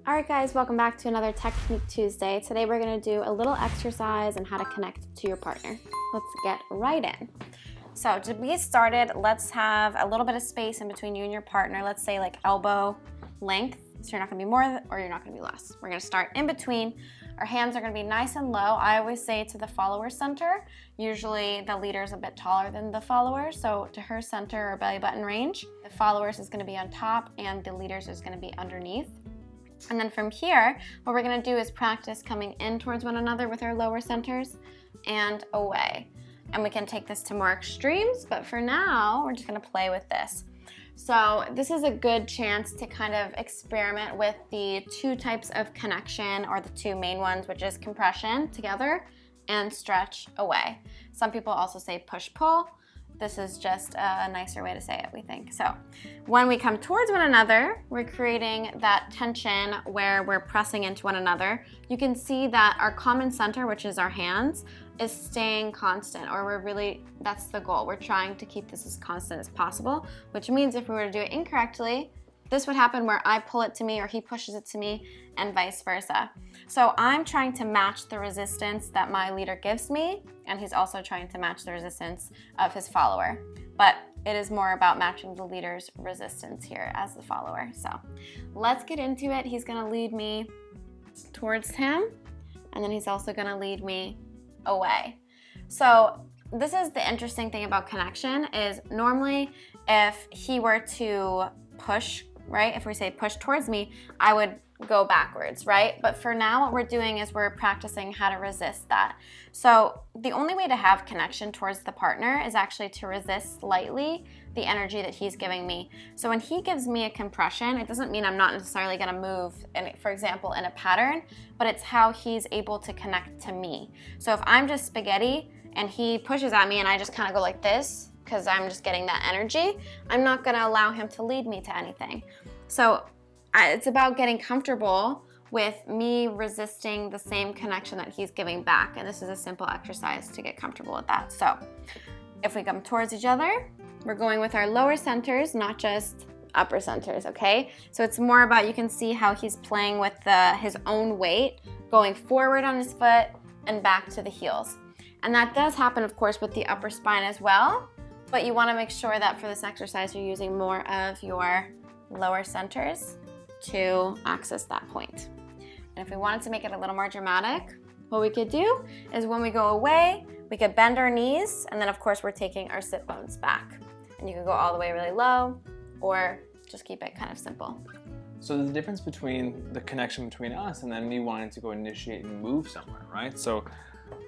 All right, guys, welcome back to another Technique Tuesday. Today we're going to do a little exercise on how to connect to your partner. Let's get right in. So to get started, let's have a little bit of space in between you and your partner. Let's say like elbow length. So you're not going to be more or you're not going to be less. We're going to start in between. Our hands are going to be nice and low. I always say to the follower center. Usually the leader is a bit taller than the follower, so to her center or belly button range. The followers is going to be on top and the leaders is going to be underneath. And then from here, what we're going to do is practice coming in towards one another with our lower centers and away. And we can take this to more extremes, but for now, we're just going to play with this. So this is a good chance to kind of experiment with the two types of connection, or the two main ones, which is compression together and stretch away. Some people also say push-pull. This is just a nicer way to say it, we think. So when we come towards one another, we're creating that tension where we're pressing into one another. You can see that our common center, which is our hands, is staying constant, or that's the goal. We're trying to keep this as constant as possible, which means if we were to do it incorrectly, this would happen where I pull it to me or he pushes it to me and vice versa. So I'm trying to match the resistance that my leader gives me, and he's also trying to match the resistance of his follower. But it is more about matching the leader's resistance here as the follower. So let's get into it. He's gonna lead me towards him, and then he's also gonna lead me away. So this is the interesting thing about connection is normally if he were to push, right? If we say push towards me, I would go backwards, right? But for now, what we're doing is we're practicing how to resist that. So the only way to have connection towards the partner is actually to resist slightly the energy that he's giving me. So when he gives me a compression, it doesn't mean I'm not necessarily gonna move, for example, in a pattern, but it's how he's able to connect to me. So if I'm just spaghetti and he pushes at me and I just kind of go like this, because I'm just getting that energy, I'm not gonna allow him to lead me to anything. So it's about getting comfortable with me resisting the same connection that he's giving back. And this is a simple exercise to get comfortable with that. So if we come towards each other, we're going with our lower centers, not just upper centers, okay? So it's more about, you can see how he's playing with his own weight, going forward on his foot and back to the heels. And that does happen, of course, with the upper spine as well. But you want to make sure that for this exercise, you're using more of your lower centers to access that point. And if we wanted to make it a little more dramatic, what we could do is when we go away, we could bend our knees, and then of course we're taking our sit bones back. And you can go all the way really low, or just keep it kind of simple. So there's a difference between the connection between us and then me wanting to go initiate and move somewhere, right? So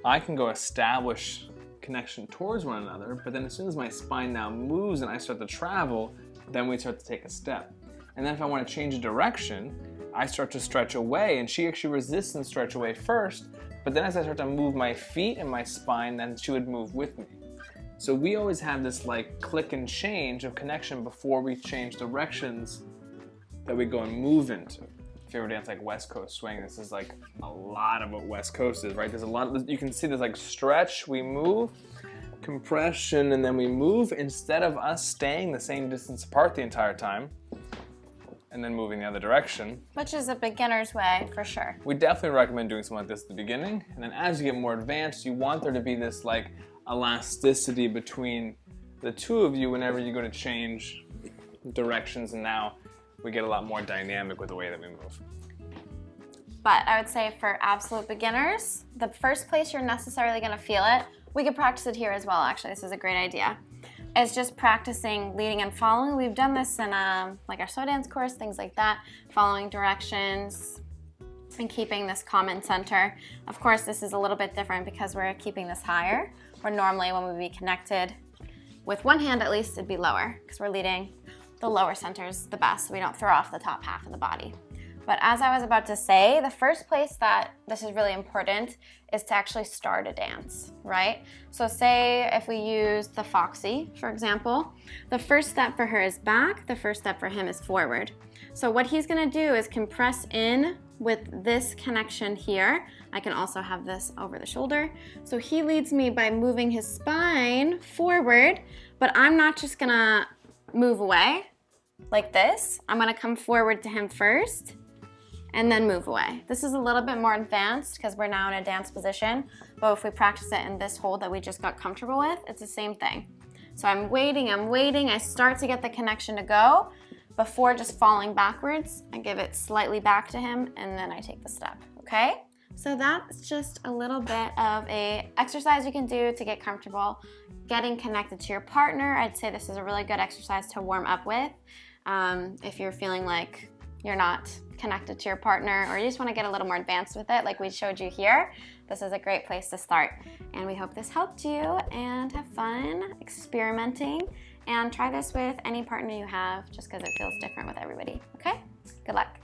I can go establish connection towards one another, but then as soon as my spine now moves and I start to travel, then we start to take a step. And then if I want to change a direction, I start to stretch away, and she actually resists and stretch away first, but then as I start to move my feet and my spine, then she would move with me. So we always have this like click and change of connection before we change directions that we go and move into. If you ever dance like West Coast swing, this is like a lot of what West Coast is, right? There's a lot, you can see there's like stretch, we move, compression, and then we move instead of us staying the same distance apart the entire time and then moving the other direction. Which is a beginner's way, for sure. We definitely recommend doing something like this at the beginning, and then as you get more advanced, you want there to be this like elasticity between the two of you whenever you go to change directions, and now we get a lot more dynamic with the way that we move. But I would say for absolute beginners, the first place you're necessarily gonna feel it, we could practice it here as well, actually, this is a great idea, is just practicing leading and following. We've done this in like our slow dance course, things like that, following directions and keeping this common center. Of course, this is a little bit different because we're keeping this higher, where normally when we'd be connected with one hand at least, it'd be lower because we're leading the lower centers the best, so we don't throw off the top half of the body. But as I was about to say, the first place that this is really important is to actually start a dance, right? So say if we use the Foxy, for example, the first step for her is back, the first step for him is forward. So what he's gonna do is compress in with this connection here. I can also have this over the shoulder. So he leads me by moving his spine forward, but I'm not just gonna move away like this. I'm gonna come forward to him first, and then move away. This is a little bit more advanced because we're now in a dance position, but if we practice it in this hold that we just got comfortable with, it's the same thing. So I'm waiting, I start to get the connection to go before just falling backwards. I give it slightly back to him, and then I take the step, okay? So that's just a little bit of a exercise you can do to get comfortable getting connected to your partner. I'd say this is a really good exercise to warm up with. If you're feeling like you're not connected to your partner, or you just want to get a little more advanced with it like we showed you here, this is a great place to start. And we hope this helped you, and have fun experimenting, and try this with any partner you have just because it feels different with everybody, okay? Good luck.